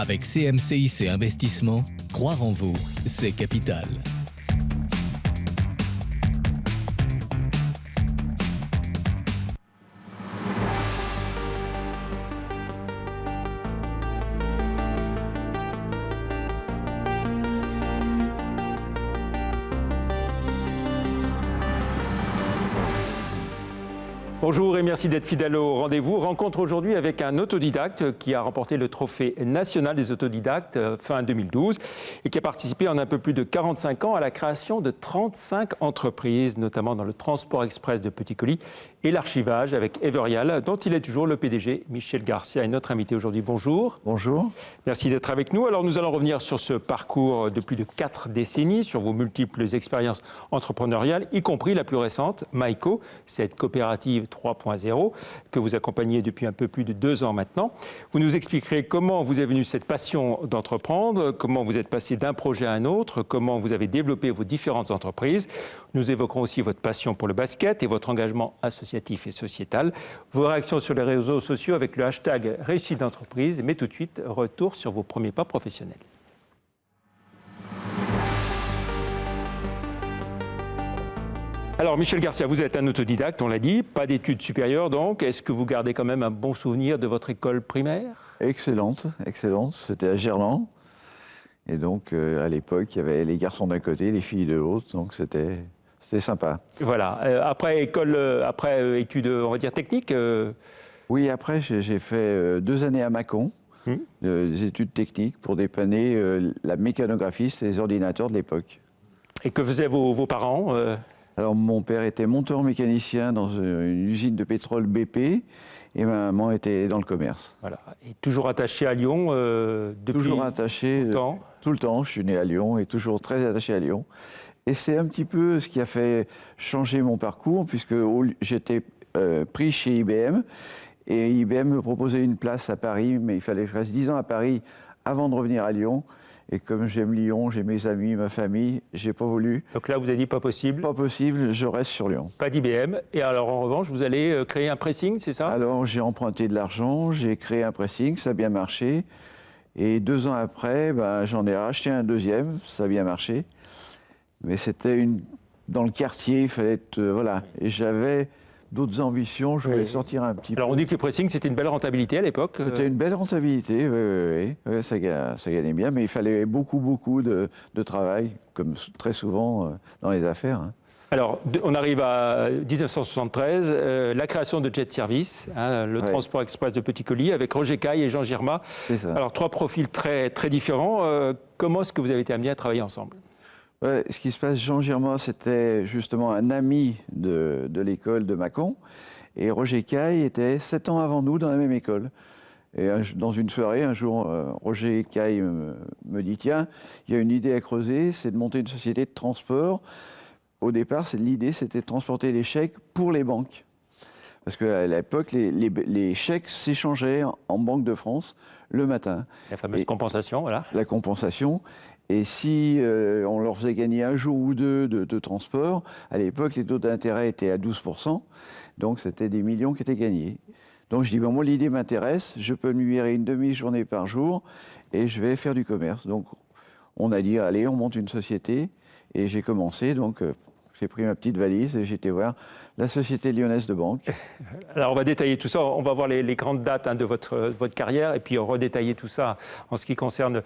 Avec CMCIC Investissement, croire en vous, c'est capital. Bonjour et merci d'être fidèle au rendez-vous. Rencontre aujourd'hui avec un autodidacte qui a remporté le trophée national des autodidactes fin 2012 et qui a participé en un peu plus de 45 ans à la création de 35 entreprises, notamment dans le transport express de petits colis et l'archivage avec Everial, dont il est toujours le PDG. Michel Garcia est notre invité aujourd'hui. Bonjour. Bonjour. Merci d'être avec nous. Alors nous allons revenir sur ce parcours de plus de 4 décennies, sur vos multiples expériences entrepreneuriales, y compris la plus récente, Myco, cette coopérative 3.0 que vous accompagnez depuis un peu plus de 2 ans maintenant. Vous nous expliquerez comment vous est venue cette passion d'entreprendre, comment vous êtes passé d'un projet à un autre, comment vous avez développé vos différentes entreprises. Nous évoquerons aussi votre passion pour le basket et votre engagement associatif et sociétal. Vos réactions sur les réseaux sociaux avec le hashtag réussite d'entreprise. Mais tout de suite, retour sur vos premiers pas professionnels. Alors, Michel Garcia, vous êtes un autodidacte, on l'a dit, pas d'études supérieures donc. Est-ce que vous gardez quand même un bon souvenir de votre école primaire ? Excellente, excellente. C'était à Gerland. Et donc, à l'époque, il y avait les garçons d'un côté, les filles de l'autre. Donc, c'était sympa. Voilà. Après études, on va dire, techniques Oui, après, j'ai fait 2 années à Mâcon, des études techniques pour dépanner la mécanographiste et les ordinateurs de l'époque. Et que faisaient vos parents Alors, mon père était monteur mécanicien dans une usine de pétrole BP et ma maman était dans le commerce. Voilà. Et toujours attaché à Lyon depuis toujours attaché tout le temps. Tout le temps. Je suis né à Lyon et toujours très attaché à Lyon. Et c'est un petit peu ce qui a fait changer mon parcours puisque j'étais pris chez IBM et IBM me proposait une place à Paris, mais il fallait que je reste 10 ans à Paris avant de revenir à Lyon. Et comme j'aime Lyon, j'ai mes amis, ma famille, j'ai pas voulu. Donc là, vous avez dit pas possible. Pas possible, je reste sur Lyon. Pas d'IBM. Et alors, en revanche, vous allez créer un pressing, c'est ça ? Alors, j'ai emprunté de l'argent, j'ai créé un pressing, ça a bien marché. Et 2 ans après, j'en ai racheté un deuxième, ça a bien marché. Mais c'était dans le quartier, il fallait être... voilà. Et j'avais d'autres ambitions, je voulais sortir un petit peu. Alors, on dit que le pressing, c'était une belle rentabilité à l'époque. C'était une belle rentabilité, oui, ça gagnait bien, mais il fallait beaucoup de travail, comme très souvent dans les affaires. Hein. Alors, on arrive à 1973, la création de Jet Service, le transport express de petits colis, avec Roger Caille et Jean Girma. C'est ça. Alors, 3 profils très différents. Comment est-ce que vous avez été amenés à travailler ensemble ? Ce qui se passe, Jean Girma, c'était justement un ami de l'école de Mâcon. Et Roger Caille était 7 ans avant nous dans la même école. Et dans une soirée, un jour, Roger Caille me dit « Tiens, il y a une idée à creuser, c'est de monter une société de transport. » Au départ, l'idée, c'était de transporter les chèques pour les banques. Parce qu'à l'époque, les chèques s'échangeaient en Banque de France le matin. La fameuse compensation, voilà. La compensation. Et si on leur faisait gagner un jour ou deux de transport, à l'époque, les taux d'intérêt étaient à 12%. Donc, c'était des millions qui étaient gagnés. Donc, je dis, moi, l'idée m'intéresse. Je peux me libérer une demi-journée par jour et je vais faire du commerce. Donc, on a dit, allez, on monte une société. Et j'ai commencé, donc... J'ai pris ma petite valise et j'ai été voir la Société Lyonnaise de Banque. Alors, on va détailler tout ça. On va voir les grandes dates de votre carrière et puis redétailler tout ça en ce qui concerne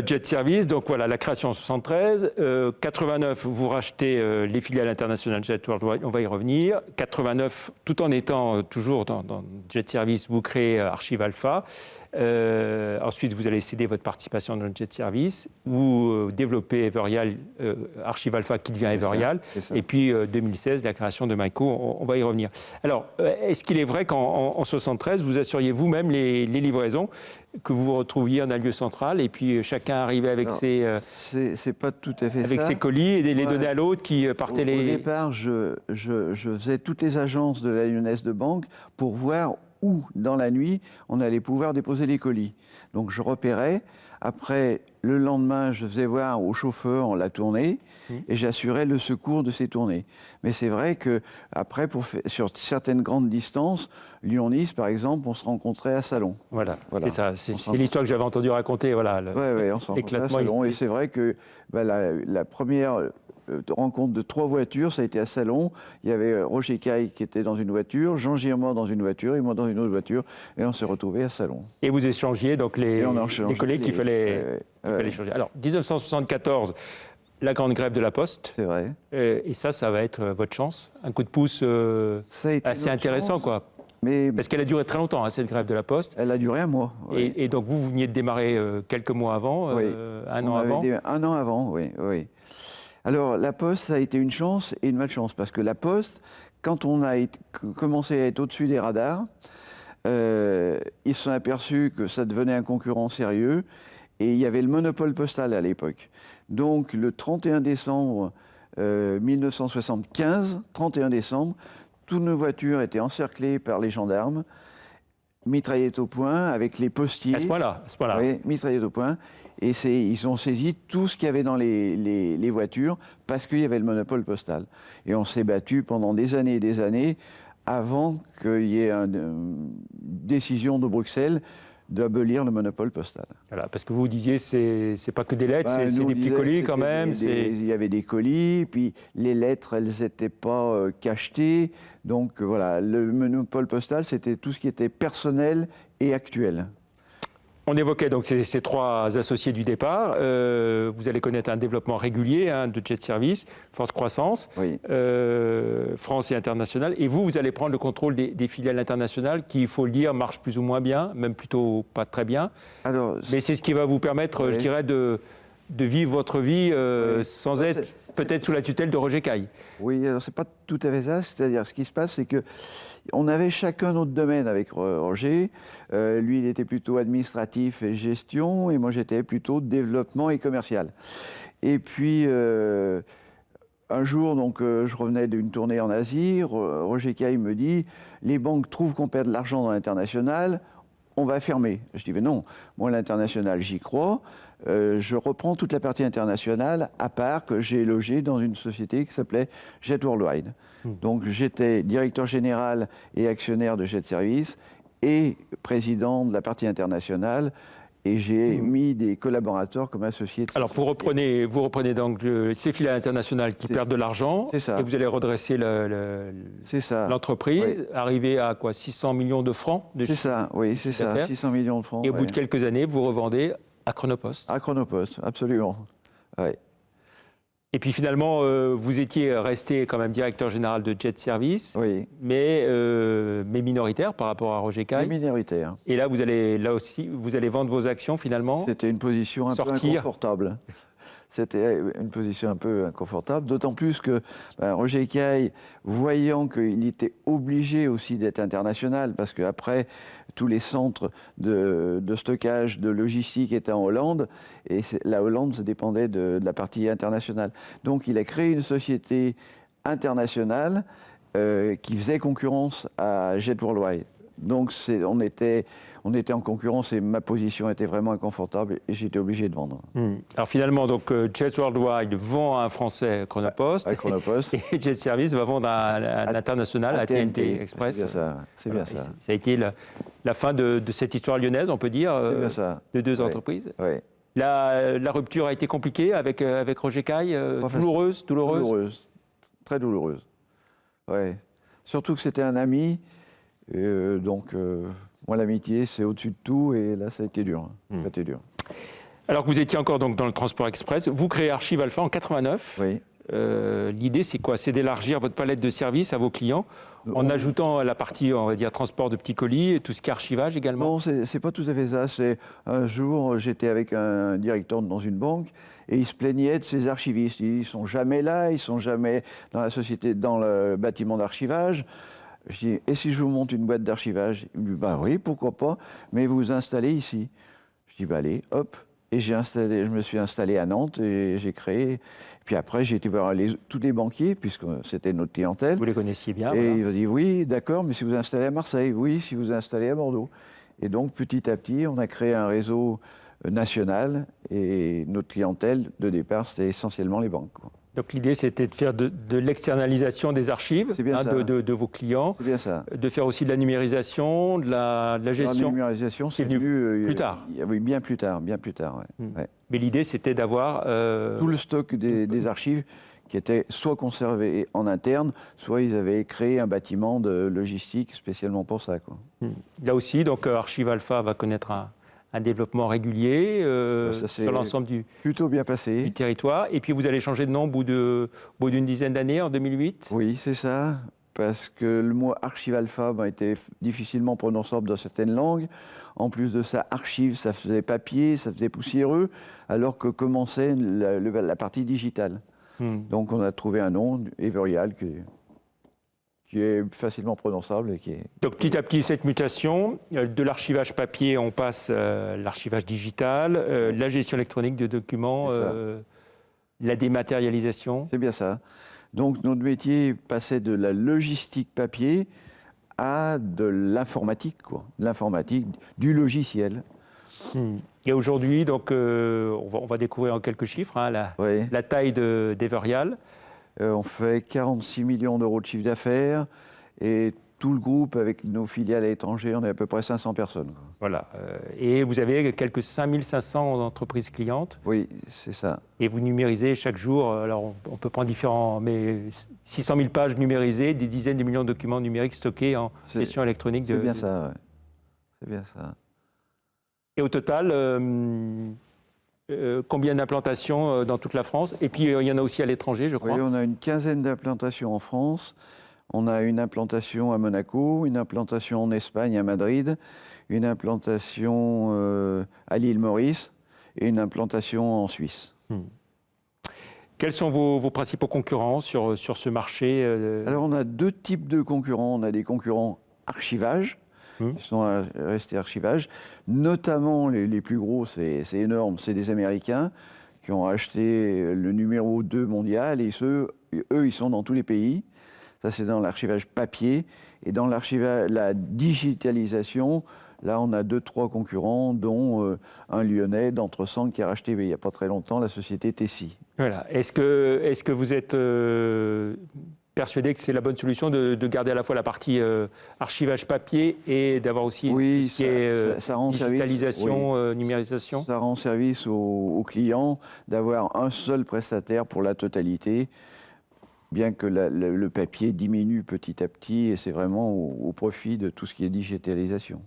Jet Service. Donc, voilà, la création en 73. 89, vous rachetez les filiales internationales Jet Worldwide. On va y revenir. 89, tout en étant toujours dans Jet Service, vous créez Archive Alpha. Ensuite, vous allez céder votre participation dans le Jet Service. Vous développez Everial, Archive Alpha qui devient Everial. Et puis 2016, la création de Myco, on va y revenir. Alors, est-ce qu'il est vrai qu'en 73, vous assuriez vous-même les livraisons, que vous vous retrouviez en un lieu central et puis chacun arrivait avec c'est pas tout à fait avec ça. ses colis et les donner à l'autre qui partait Au départ, je faisais toutes les agences de la Lyonnaise de Banque pour voir où, dans la nuit, on allait pouvoir déposer les colis. Donc je repérais. Après, le lendemain, je faisais voir au chauffeur la tournée et j'assurais le secours de ces tournées. Mais c'est vrai que après, sur certaines grandes distances, Lyon-Nice, par exemple, on se rencontrait à Salon. Voilà. C'est ça. C'est l'histoire que j'avais entendu raconter. Voilà, on se rencontrait à Salon. Et c'est vrai que la première rencontre de 3 voitures, ça a été à Salon. Il y avait Roger Caille qui était dans une voiture, Jean Girmont dans une voiture et moi dans une autre voiture. Et on s'est retrouvés à Salon. Et vous échangiez donc les collègues qu'il fallait échanger. Alors, 1974, la grande grève de la Poste. C'est vrai. Et ça va être votre chance. Un coup de pouce assez intéressant, chance. Quoi. Parce qu'elle a duré très longtemps, cette grève de la Poste. Elle a duré 1 mois. Oui. Et donc, vous veniez de démarrer quelques mois avant, un an avant. 1 an avant, oui. Alors, la Poste, ça a été une chance et une malchance. Parce que la Poste, quand on a commencé à être au-dessus des radars, ils se sont aperçus que ça devenait un concurrent sérieux. Et il y avait le monopole postal à l'époque. Donc, le 31 décembre 1975, 31 décembre, toutes nos voitures étaient encerclées par les gendarmes, mitraillettes au poing, avec les postiers. À ce point-là. Oui, mitraillettes au poing. Et ils ont saisi tout ce qu'il y avait dans les voitures parce qu'il y avait le monopole postal. Et on s'est battu pendant des années et des années avant qu'il y ait une décision de Bruxelles d'abolir le monopole postal. Voilà, parce que vous disiez, c'est pas que des lettres, c'est des petits colis quand même. Il y avait des colis, puis les lettres, elles n'étaient pas cachetées. Donc voilà, le monopole postal, c'était tout ce qui était personnel et actuel. On évoquait donc ces 3 associés du départ. Vous allez connaître un développement régulier de Jet Service, forte croissance, oui. France et international. Et vous allez prendre le contrôle des filiales internationales qui, il faut le dire, marchent plus ou moins bien, même plutôt pas très bien. Mais c'est ce qui va vous permettre, je dirais, de vivre votre vie sans être peut-être sous la tutelle de Roger Caille. Oui, alors c'est pas tout à fait ça. C'est-à-dire, ce qui se passe, c'est que on avait chacun notre domaine avec Roger. Lui, il était plutôt administratif et gestion, et moi, j'étais plutôt développement et commercial. Et puis, un jour, donc, je revenais d'une tournée en Asie. Roger Caille me dit « Les banques trouvent qu'on perd de l'argent dans l'international, on va fermer. » Je dis « Mais non, moi, l'international, j'y crois. Je reprends toute la partie internationale, à part que j'ai logé dans une société qui s'appelait Jet Worldwide. » Donc j'étais directeur général et actionnaire de Jet Service et président de la partie internationale. Et j'ai mis des collaborateurs comme associés. Alors vous reprenez donc ces filiales internationales qui perdent de l'argent. C'est ça. Et vous allez redresser l'entreprise, arriver à quoi, 600 millions de francs de C'est ça, oui, c'est ça, 600 millions de francs. Et au bout de quelques années, vous revendez à Chronopost. À Chronopost, absolument. Oui. Et puis finalement, vous étiez resté quand même directeur général de Jet Service, oui. mais minoritaire par rapport à Roger Caille. Mais minoritaire. Et là, vous allez vendre vos actions finalement. C'était une position un peu inconfortable. C'était une position un peu inconfortable, d'autant plus que Roger Caille, voyant qu'il était obligé aussi d'être international, parce qu'après, tous les centres de stockage, de logistique étaient en Hollande, et la Hollande se dépendait de la partie internationale. Donc il a créé une société internationale qui faisait concurrence à Jet Worldwide. Donc on était en concurrence et ma position était vraiment inconfortable et j'étais obligé de vendre. Alors finalement, donc, Jet Worldwide vend à un Français Chronopost, et Jet Service va vendre à un international, à TNT Express. C'est bien ça. Ça a été la fin de cette histoire lyonnaise, on peut dire, de 2 entreprises. Oui. La rupture a été compliquée avec Roger Caille, douloureuse. Très douloureuse. Ouais. Surtout que c'était un ami. Donc, moi, l'amitié, c'est au-dessus de tout, et là, ça a été dur. Ça a été dur. Alors que vous étiez encore donc, dans le transport express, vous créez Archive Alpha en 89. Oui. L'idée, c'est quoi? C'est d'élargir votre palette de services à vos clients, en ajoutant la partie, on va dire, transport de petits colis, et tout ce qui est archivage également? Non, c'est pas tout à fait ça. C'est un jour, j'étais avec un directeur dans une banque, et il se plaignait de ses archivistes. Ils sont jamais là, ils sont jamais dans la société, dans le bâtiment d'archivage. Je dis, et si je vous monte une boîte d'archivage? Il me dit, bah oui, pourquoi pas, mais vous vous installez ici. Je dis, bah allez, hop. Et je me suis installé à Nantes et j'ai créé. Puis après, j'ai été voir tous les banquiers, puisque c'était notre clientèle. Vous les connaissiez bien. Et voilà. ils ont dit oui, d'accord, mais si vous installez à Marseille, oui, si vous installez à Bordeaux. Et donc, petit à petit, on a créé un réseau national. Et notre clientèle, de départ, c'était essentiellement les banques, quoi. Donc l'idée, c'était de faire de l'externalisation des archives de vos clients, C'est bien ça. de faire aussi de la numérisation, de la gestion. La numérisation, c'est venu plus tard. Oui, bien plus tard, ouais. Ouais. Mais l'idée, c'était d'avoir... Tout le stock des archives qui étaient soit conservés en interne, soit ils avaient créé un bâtiment de logistique spécialement pour ça, quoi. Là aussi, donc Archive Alpha va connaître un développement régulier sur l'ensemble Plutôt bien passé. du territoire. Et puis vous allez changer de nom au bout d'une dizaine d'années, en 2008 ? Oui, c'est ça. Parce que le mot Archive Alpha était difficilement prononçable dans certaines langues. En plus de ça, archive, ça faisait papier, ça faisait poussiéreux, alors que commençait la partie digitale. Donc on a trouvé un nom, Everial, qui est facilement prononçable. Et qui est... Donc petit à petit, cette mutation, de l'archivage papier, on passe à l'archivage digital, la gestion électronique de documents, la dématérialisation. C'est bien ça. Donc notre métier passait de la logistique papier à de l'informatique, quoi. L'informatique, du logiciel. Et aujourd'hui, donc, on va découvrir en quelques chiffres la taille d'Everial. On fait 46 millions d'euros de chiffre d'affaires et tout le groupe, avec nos filiales à l'étranger, on est à peu près 500 personnes, quoi. Voilà. Et vous avez quelques 5500 entreprises clientes. Oui, c'est ça. Et vous numérisez chaque jour, alors on peut prendre différents, mais 600 000 pages numérisées, des dizaines de millions de documents numériques stockés en gestion électronique. C'est bien ça, ouais. C'est bien ça. Et au total, combien d'implantations dans toute la France? Et puis il y en a aussi à l'étranger, je crois. Oui, on a une quinzaine d'implantations en France. On a une implantation à Monaco, une implantation en Espagne, à Madrid, une implantation à l'île Maurice et une implantation en Suisse. Quels sont vos principaux concurrents sur ce marché? Alors, on a deux types de concurrents. On a des concurrents archivage, qui sont restés archivage. Notamment, les plus gros, c'est énorme, c'est des Américains qui ont acheté le numéro 2 mondial et eux, ils sont dans tous les pays. Ça, c'est dans l'archivage papier. Et dans la digitalisation, là, on a 2-3 concurrents, dont un Lyonnais d'Entresang qui a racheté, il n'y a pas très longtemps, la société Tessie. Voilà. Est-ce que vous êtes persuadé que c'est la bonne solution de garder à la fois la partie archivage papier et d'avoir aussi tout ce qui est ça rend digitalisation, service, numérisation? Ça rend service aux clients d'avoir un seul prestataire pour la totalité, bien que le papier diminue petit à petit, et c'est vraiment au profit de tout ce qui est digitalisation.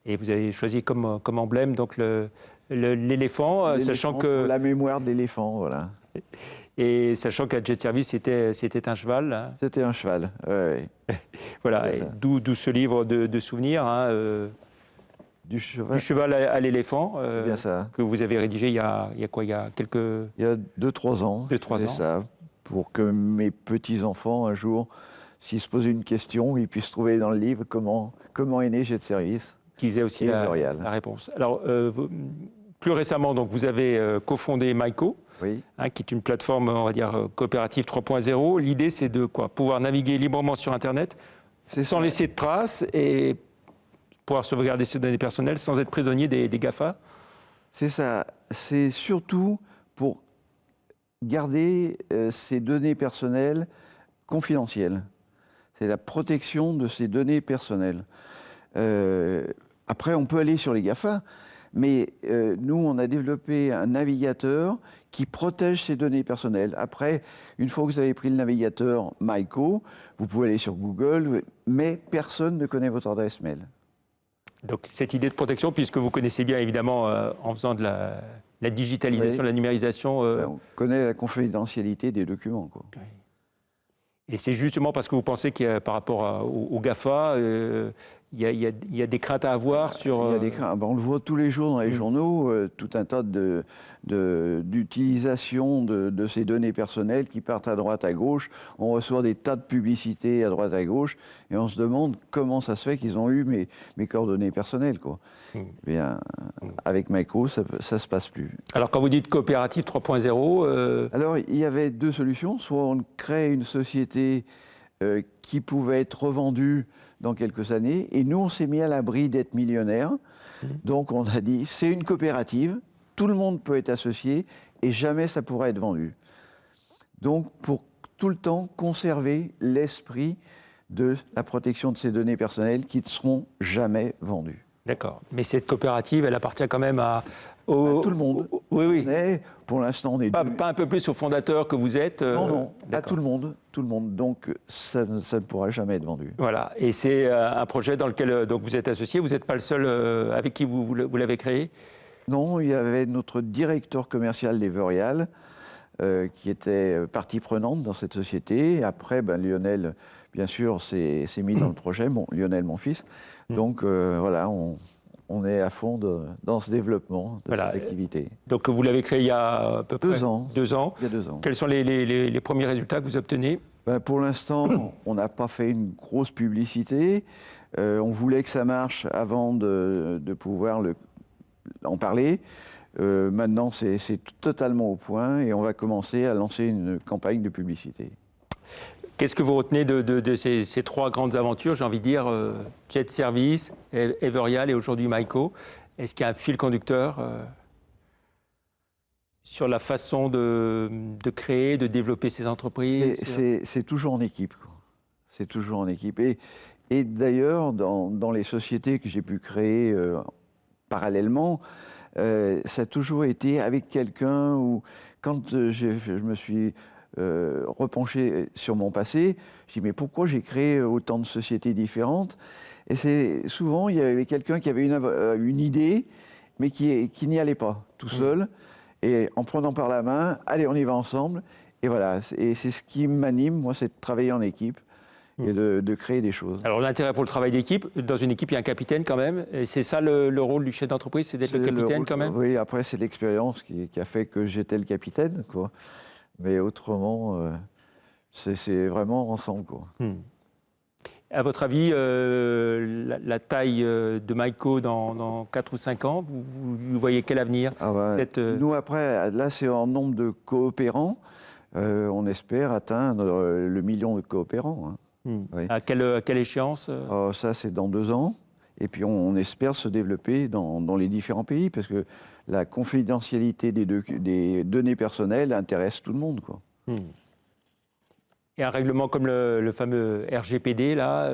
Et vous avez choisi comme emblème donc l'éléphant, sachant que... Pour la mémoire de l'éléphant, voilà. Et sachant qu'à Jet Service, c'était un cheval. Hein. C'était un cheval, ouais. Voilà, d'où ce livre de souvenirs, du cheval, du cheval à l'éléphant, bien ça. Que vous avez rédigé il y a quelques... Il y a 2-3 ans. 2-3 ans. Ça, pour que mes petits-enfants, un jour, s'ils se posent une question, ils puissent trouver dans le livre comment est né Jet Service. Qu'ils aient aussi la réponse. Alors, plus récemment, donc, vous avez cofondé Myco, oui. Qui est une plateforme, on va dire, coopérative 3.0. L'idée, c'est de pouvoir naviguer librement sur Internet sans laisser de traces et pouvoir sauvegarder ses données personnelles sans être prisonnier des GAFA. C'est ça. C'est surtout pour garder ces données personnelles confidentielles. C'est la protection de ces données personnelles. Après, on peut aller sur les GAFA, mais nous, on a développé un navigateur qui protège ces données personnelles. Après, une fois que vous avez pris le navigateur Myco, vous pouvez aller sur Google, mais personne ne connaît votre adresse mail. Donc, cette idée de protection, puisque vous connaissez bien, évidemment, en faisant de la digitalisation, de la numérisation... On connaît la confidentialité des documents, quoi. Oui. Et c'est justement parce que vous pensez que par rapport aux GAFA, il y a des craintes à avoir sur... Il y a des craintes. On le voit tous les jours dans les journaux, tout un tas d'utilisation de ces données personnelles qui partent à droite, à gauche. On reçoit des tas de publicités à droite, à gauche, et on se demande comment ça se fait qu'ils ont eu mes coordonnées personnelles, quoi. Bien, avec Myco, ça se passe plus. Alors, quand vous dites coopérative 3.0... Alors, il y avait deux solutions. Soit on crée une société qui pouvait être revendue dans quelques années, et nous, on s'est mis à l'abri d'être millionnaires. Donc, on a dit, c'est une coopérative, tout le monde peut être associé, et jamais ça pourra être vendu. Donc, pour tout le temps conserver l'esprit de la protection de ces données personnelles qui ne seront jamais vendues. D'accord. Mais cette coopérative, elle appartient quand même à tout le monde. Oui. Mais pour l'instant, on est pas un peu plus aux fondateurs que vous êtes Non, à tout le monde. Donc, ça ne pourra jamais être vendu. Voilà. Et c'est un projet dans lequel donc vous êtes associé. Vous n'êtes pas le seul avec qui vous l'avez créé? Non, il y avait notre directeur commercial d'Everial qui était partie prenante dans cette société. Après, Lionel, bien sûr, s'est mis dans le projet. Bon, Lionel, mon fils. Donc, voilà, on est à fond dans ce développement de cette activité. Donc, vous l'avez créé il y a à peu près 2 ans. 2 ans. Il y a 2 ans. Quels sont les premiers résultats que vous obtenez? Pour l'instant, on n'a pas fait une grosse publicité. On voulait que ça marche avant de pouvoir en parler. Maintenant, c'est totalement au point et on va commencer à lancer une campagne de publicité. Qu'est-ce que vous retenez de ces 3 grandes aventures? J'ai envie de dire Jet Service, Everial et aujourd'hui Myco. Est-ce qu'il y a un fil conducteur sur la façon de créer, de développer ces entreprises? C'est toujours en équipe. C'est toujours en équipe. Et d'ailleurs, dans les sociétés que j'ai pu créer parallèlement, ça a toujours été avec quelqu'un où, quand je me suis repenché sur mon passé, je dis mais pourquoi j'ai créé autant de sociétés différentes? Et c'est souvent, il y avait quelqu'un qui avait une idée, mais qui n'y allait pas tout seul. Et en prenant par la main, allez, on y va ensemble. Et voilà, et c'est ce qui m'anime, moi, c'est de travailler en équipe et de créer des choses. Alors l'intérêt pour le travail d'équipe, dans une équipe, il y a un capitaine quand même. Et c'est ça le rôle du chef d'entreprise, c'est d'être le capitaine quand même? Oui, après, c'est l'expérience qui a fait que j'étais le capitaine, quoi. Mais autrement, c'est vraiment ensemble, quoi. À votre avis, la taille de Myco dans 4 ou 5 ans, vous voyez quel avenir? Nous, après, là, c'est en nombre de coopérants. On espère atteindre le million de coopérants. Hein. Oui. À quelle échéance? Ça, c'est dans 2 ans. Et puis, on espère se développer dans les différents pays, parce que la confidentialité des données personnelles intéresse tout le monde, quoi. Et un règlement comme le fameux RGPD, là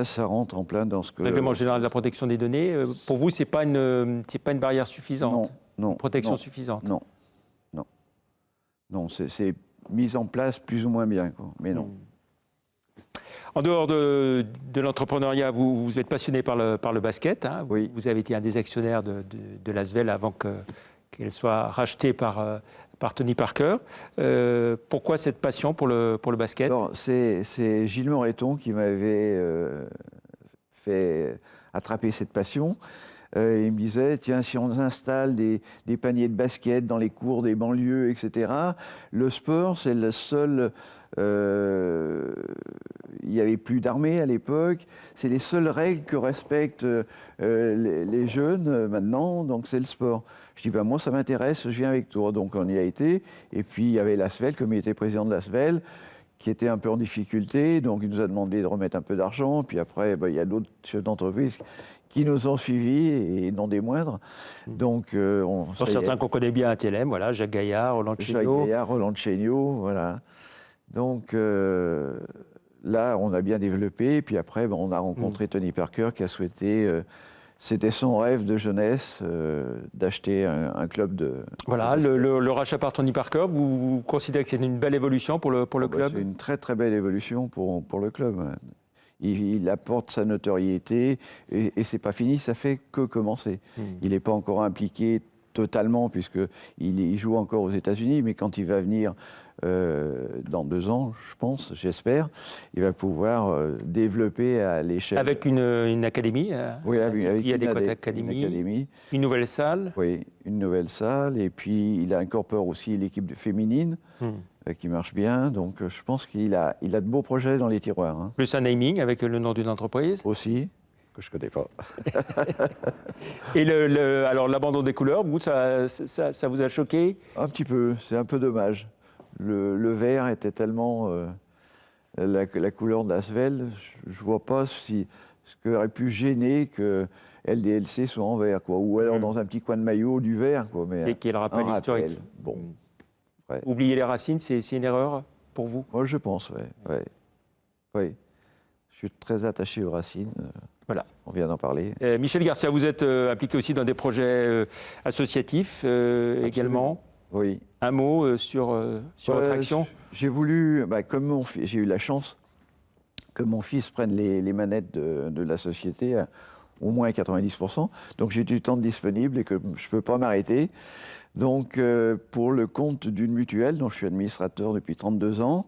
ça rentre en plein dans ce que... Règlement général de la protection des données. Pour vous, ce n'est pas une barrière suffisante? Non. Une protection suffisante? Non, c'est mis en place plus ou moins bien, quoi. Mais non. En dehors de l'entrepreneuriat, vous êtes passionné par le basket. Hein. Oui. Vous avez été un des actionnaires de l'Asvel avant qu'elle soit rachetée par Tony Parker. Pourquoi cette passion pour le basket? Alors, c'est Gilles Moreton qui m'avait fait attraper cette passion. Il me disait, tiens, si on installe des paniers de basket dans les cours des banlieues, etc., le sport, c'est le seul... il n'y avait plus d'armée à l'époque. C'est les seules règles que respectent les jeunes maintenant, donc c'est le sport. Je dis, moi ça m'intéresse, je viens avec toi. Donc on y a été. Et puis il y avait l'Asvel, comme il était président de l'Asvel, qui était un peu en difficulté. Donc il nous a demandé de remettre un peu d'argent. Puis après, il y a d'autres chefs d'entreprise qui nous ont suivis, et non des moindres. Donc, pour certains qu'on connaît bien à TLM, voilà, Jacques Gaillard, Roland Chéniaud, voilà. Donc là, on a bien développé. Et puis après, on a rencontré Tony Parker qui a souhaité... c'était son rêve de jeunesse d'acheter un club de... Voilà, le rachat par Tony Parker, vous considérez que c'est une belle évolution pour le club? C'est une très très belle évolution pour le club. Il apporte sa notoriété et c'est pas fini, ça fait que commencer. Il n'est pas encore impliqué totalement puisqu'il joue encore aux États-Unis, mais quand il va venir dans 2 ans, je pense, j'espère, il va pouvoir développer à l'échelle... Avec une académie Oui, avec il y a une des académie. Une nouvelle salle. Oui, une nouvelle salle. Et puis, il incorpore aussi l'équipe féminine qui marche bien. Donc, je pense qu'il a de beaux projets dans les tiroirs. Hein. Plus un naming avec le nom d'une entreprise. Aussi, que je ne connais pas. Et alors, l'abandon des couleurs, vous, ça vous a choqué? Un petit peu, c'est un peu dommage. Le vert était tellement la couleur de l'Asvel. Je ne vois pas ce qui aurait pu gêner que LDLC soit en vert, quoi. Ou alors dans un petit coin de maillot du vert, quoi. Mais et qui est le rappel historique. Bon. Ouais. Oublier les racines, c'est une erreur pour vous? Moi, je pense, oui. Ouais. Je suis très attaché aux racines. Voilà. On vient d'en parler. Michel Garcia, vous êtes impliqué aussi dans des projets associatifs également. Oui. Un mot sur votre action? J'ai voulu, comme j'ai eu la chance que mon fils prenne les manettes de la société, au moins à 90%. Donc j'ai du temps disponible et que je ne peux pas m'arrêter. Donc pour le compte d'une mutuelle, dont je suis administrateur depuis 32 ans,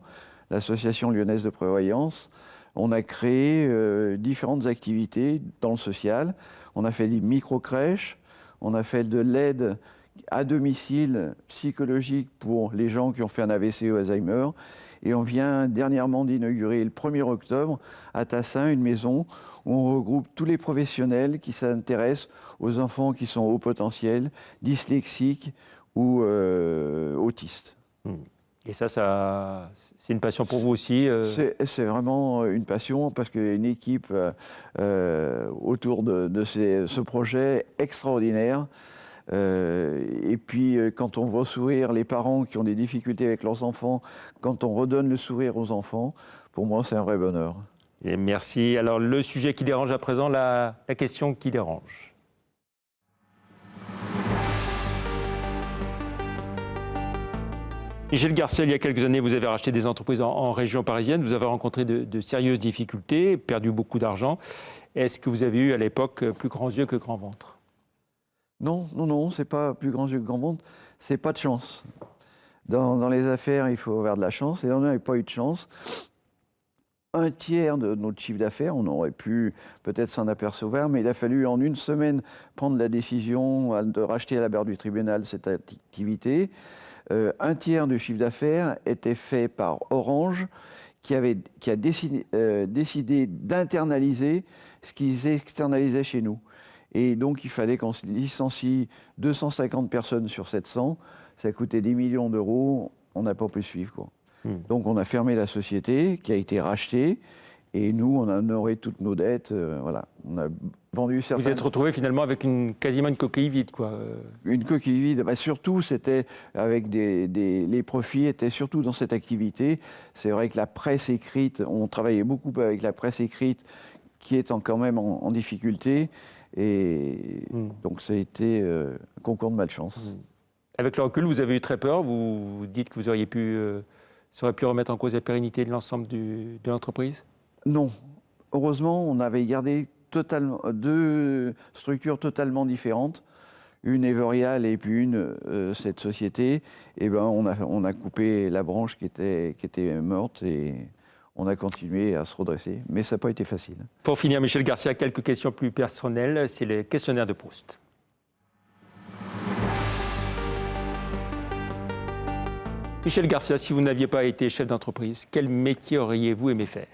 l'Association lyonnaise de prévoyance, on a créé différentes activités dans le social. On a fait des micro-crèches, on a fait de l'aide à domicile psychologique pour les gens qui ont fait un AVC ou Alzheimer. Et on vient dernièrement d'inaugurer le 1er octobre à Tassin une maison où on regroupe tous les professionnels qui s'intéressent aux enfants qui sont haut potentiel, dyslexiques ou autistes. Et ça c'est une passion pour vous aussi C'est vraiment une passion parce qu'il y a une équipe autour de ce projet extraordinaire. Et puis, quand on voit sourire les parents qui ont des difficultés avec leurs enfants, quand on redonne le sourire aux enfants, pour moi, c'est un vrai bonheur. Et merci. Alors, le sujet qui dérange à présent, la question qui dérange. Michel Garcia, il y a quelques années, vous avez racheté des entreprises en région parisienne. Vous avez rencontré de sérieuses difficultés, perdu beaucoup d'argent. Est-ce que vous avez eu à l'époque plus grands yeux que grand ventre? Non, c'est pas plus grand yeux que grand ventre, c'est pas de chance. Dans les affaires, il faut avoir de la chance, et on n'avait pas eu de chance. Un tiers de notre chiffre d'affaires, on aurait pu peut-être s'en apercevoir, mais il a fallu en une semaine prendre la décision de racheter à la barre du tribunal cette activité. Un tiers du chiffre d'affaires était fait par Orange, qui a décidé d'internaliser ce qu'ils externalisaient chez nous. Et donc, il fallait qu'on licencie 250 personnes sur 700. Ça coûtait 10 millions d'euros. On n'a pas pu suivre, quoi. Donc, on a fermé la société qui a été rachetée. Et nous, on a honoré toutes nos dettes. Voilà. On a vendu certains... Vous êtes retrouvé finalement avec quasiment une coquille vide, quoi. Une coquille vide. Surtout, c'était avec les profits étaient surtout dans cette activité. C'est vrai que la presse écrite, on travaillait beaucoup avec la presse écrite qui est quand même en difficulté. Et donc, ça a été un concours de malchance. Avec le recul, vous avez eu très peur. Vous dites que vous auriez ça aurait pu remettre en cause la pérennité de l'ensemble de l'entreprise? Non. Heureusement, on avait gardé deux structures totalement différentes. Une Evorial et puis une, cette société. Et on a coupé la branche qui était morte et on a continué à se redresser. Mais ça n'a pas été facile. Pour finir, Michel Garcia, quelques questions plus personnelles. C'est le questionnaire de Proust. Michel Garcia, si vous n'aviez pas été chef d'entreprise, quel métier auriez-vous aimé faire?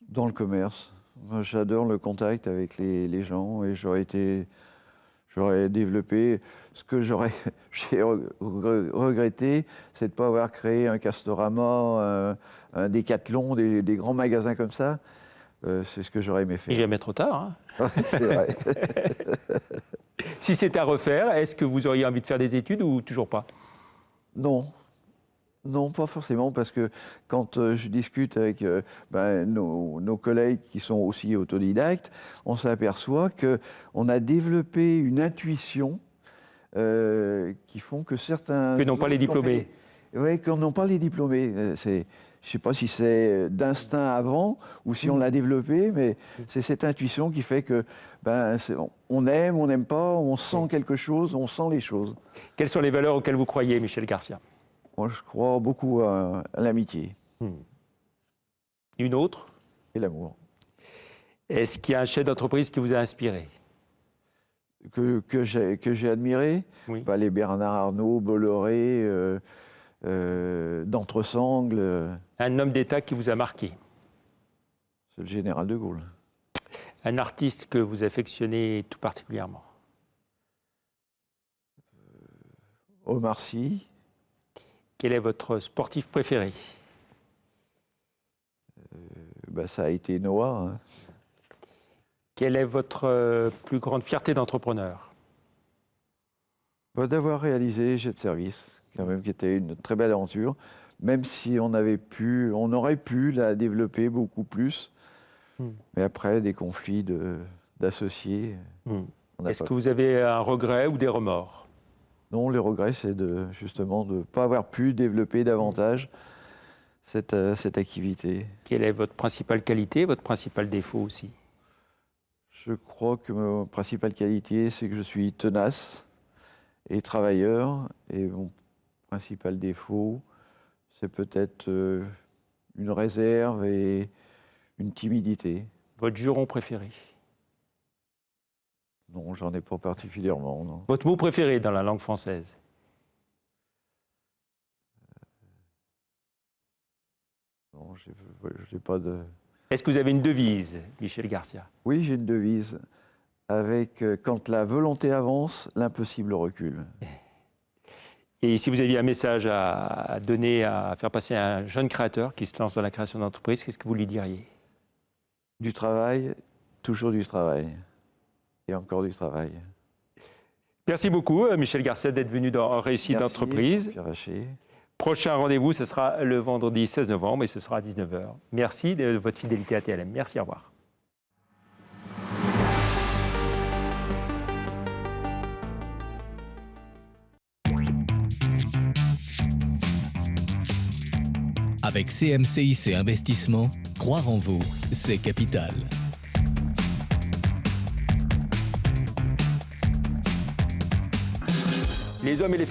Dans le commerce. Moi, j'adore le contact avec les gens et j'aurais développé ce que j'ai regretté, c'est de ne pas avoir créé un Castorama, un Decathlon, des grands magasins comme ça. C'est ce que j'aurais aimé faire. Et jamais trop tard. Hein. C'est vrai. Si c'était à refaire, est-ce que vous auriez envie de faire des études ou toujours pas? Non, pas forcément, parce que quand je discute avec nos collègues qui sont aussi autodidactes, on s'aperçoit qu'on a développé une intuition qui font que certains... Que n'ont pas les diplômés. Oui, qu'on n'ont pas les diplômés. je ne sais pas si c'est d'instinct avant ou si on l'a développé, mais c'est cette intuition qui fait que on aime, on n'aime pas, on sent quelque chose, on sent les choses. Quelles sont les valeurs auxquelles vous croyez, Michel Garcia? Moi, je crois beaucoup à l'amitié. Une autre? Et l'amour. Est-ce qu'il y a un chef d'entreprise qui vous a inspiré? Que j'ai admiré, Oui. Les Bernard Arnault, Bolloré, d'Entresangles. Un homme d'État qui vous a marqué? C'est le général de Gaulle. Un artiste que vous affectionnez tout particulièrement? Omar Sy. Quel est votre sportif préféré? Ça a été Noah. Hein. Quelle est votre plus grande fierté d'entrepreneur? D'avoir réalisé Jet Service, quand même, qui était une très belle aventure, même si on aurait pu la développer beaucoup plus. Mais après, des conflits d'associés. Est-ce que vous avez un regret ou des remords? Non, le regret, c'est justement de ne pas avoir pu développer davantage cette activité. Quelle est votre principale qualité, votre principal défaut aussi? Je crois que ma principale qualité, c'est que je suis tenace et travailleur. Et mon principal défaut, c'est peut-être une réserve et une timidité. Votre juron préféré? Non, j'en ai pas particulièrement. Non. Votre mot préféré dans la langue française? Non, j'ai pas de... Est-ce que vous avez une devise, Michel Garcia? Oui, j'ai une devise avec quand la volonté avance, l'impossible recule. Et si vous aviez un message à donner, à faire passer à un jeune créateur qui se lance dans la création d'entreprise, qu'est-ce que vous lui diriez? Du travail, toujours du travail. Et encore du travail. Merci beaucoup, Michel Garcia, d'être venu dans Réussite d'entreprise. Prochain rendez-vous, ce sera le vendredi 16 novembre et ce sera à 19h. Merci de votre fidélité à TLM. Merci, au revoir. Avec CMCIC Investissement, croire en vous, c'est capital. Les hommes et les femmes